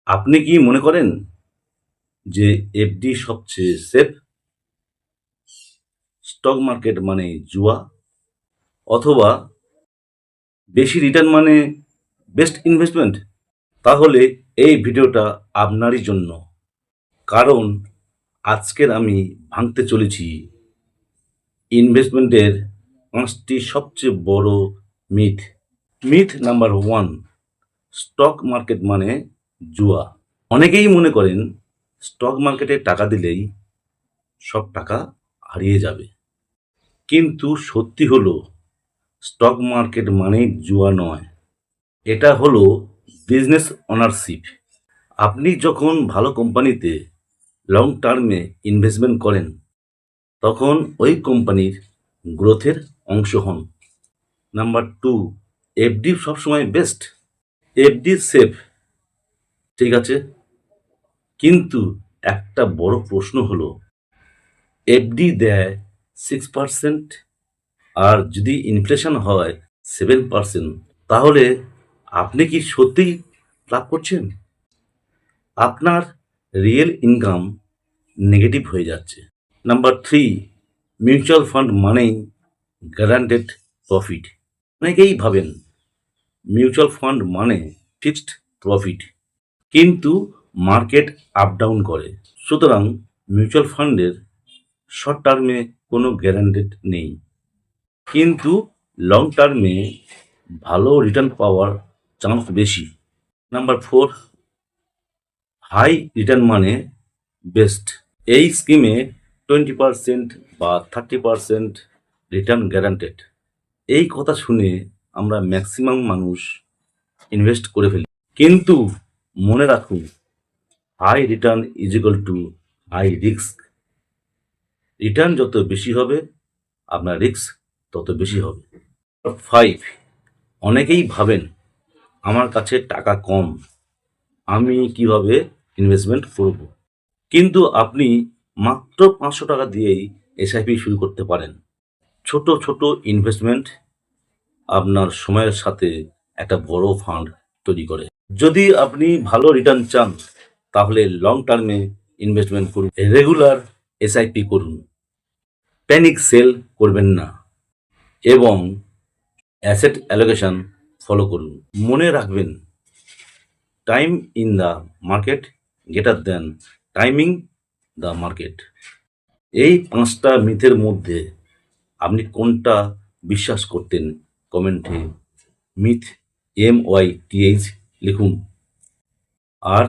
আপনি কি মনে করেন যে এফডি সবচেয়ে সেফ? স্টক মার্কেট মানে জুয়া, অথবা বেশি রিটার্ন মানে বেস্ট ইনভেস্টমেন্ট? তাহলে এই ভিডিওটা আপনারই জন্য, কারণ আজকের আমি ভাঙতে চলেছি ইনভেস্টমেন্টের ৫টি সবচেয়ে বড় myth. Myth number 1, stock market মানে জুয়া। অনেকেই মনে করেন স্টক মার্কেটে টাকা দিলেই সব টাকা হারিয়ে যাবে। কিন্তু সত্যি হলো স্টক মার্কেট মানে জুয়া নয়, এটা হলো বিজনেস ওনারশিপ। আপনি যখন ভালো কোম্পানিতে লং টার্মে ইনভেস্টমেন্ট করেন, তখন ওই কোম্পানির গ্রোথের অংশ হন। নাম্বার 2, এফডি সবসময় বেস্ট। এফডি সেফ, ঠিক আছে, কিন্তু একটা বড় প্রশ্ন হলো, এফডি দেয় 6%, আর যদি ইনফ্লেশন হয় 7%, তাহলে আপনি কি সত্যিই লাভ করছেন? আপনার রিয়েল ইনকাম নেগেটিভ হয়ে যাচ্ছে। নাম্বার 3, মিউচুয়াল ফান্ড মানেই গ্যারান্টেড প্রফিট। অনেকেই ভাবেন মিউচুয়াল ফান্ড মানে ফিক্সড প্রফিট, কিন্তু মার্কেট আপ ডাউন করে। সুতরাং মিউচুয়াল ফান্ডের শর্ট টার্মে কোনো গ্যারান্টেড নেই, কিন্তু লং টার্মে ভালো রিটার্ন পাওয়ার চান্স বেশি। নাম্বার 4, হাই রিটার্ন মানে বেস্ট। এই স্কিমে 20% বা 30% রিটার্ন গ্যারান্টেড। এই কথা শুনে আমরা ম্যাক্সিমাম মানুষ ইনভেস্ট করে ফেলি। কিন্তু মনে রাখুন, high return is equal to high risk. Return যত বেশি হবে, আপনার রিস্ক তত বেশি হবে। 5, অনেকেই ভাবেন আমার কাছে টাকা কম, আমি কিভাবে ইনভেস্টমেন্ট করব? কিন্তু আপনি মাত্র 500 টাকা দিয়েই এসআইপি শুরু করতে পারেন। ছোট ছোট ইনভেস্টমেন্ট আপনার সময়ের সাথে একটা বড় ফান্ড তৈরি করে। যদি আপনি ভালো রিটার্ন চান, তাহলে লং টার্মে ইনভেস্টমেন্ট করুন, রেগুলার এসআইপি করুন, প্যানিক সেল করবেন না, এবং অ্যাসেট অ্যালোকেশন ফলো করুন। মনে রাখবেন, time in the market greater than timing the market. এই 5টা মিথের মধ্যে আপনি কোনটা বিশ্বাস করতেন? কমেন্টে মিথ MYTH লিখুন।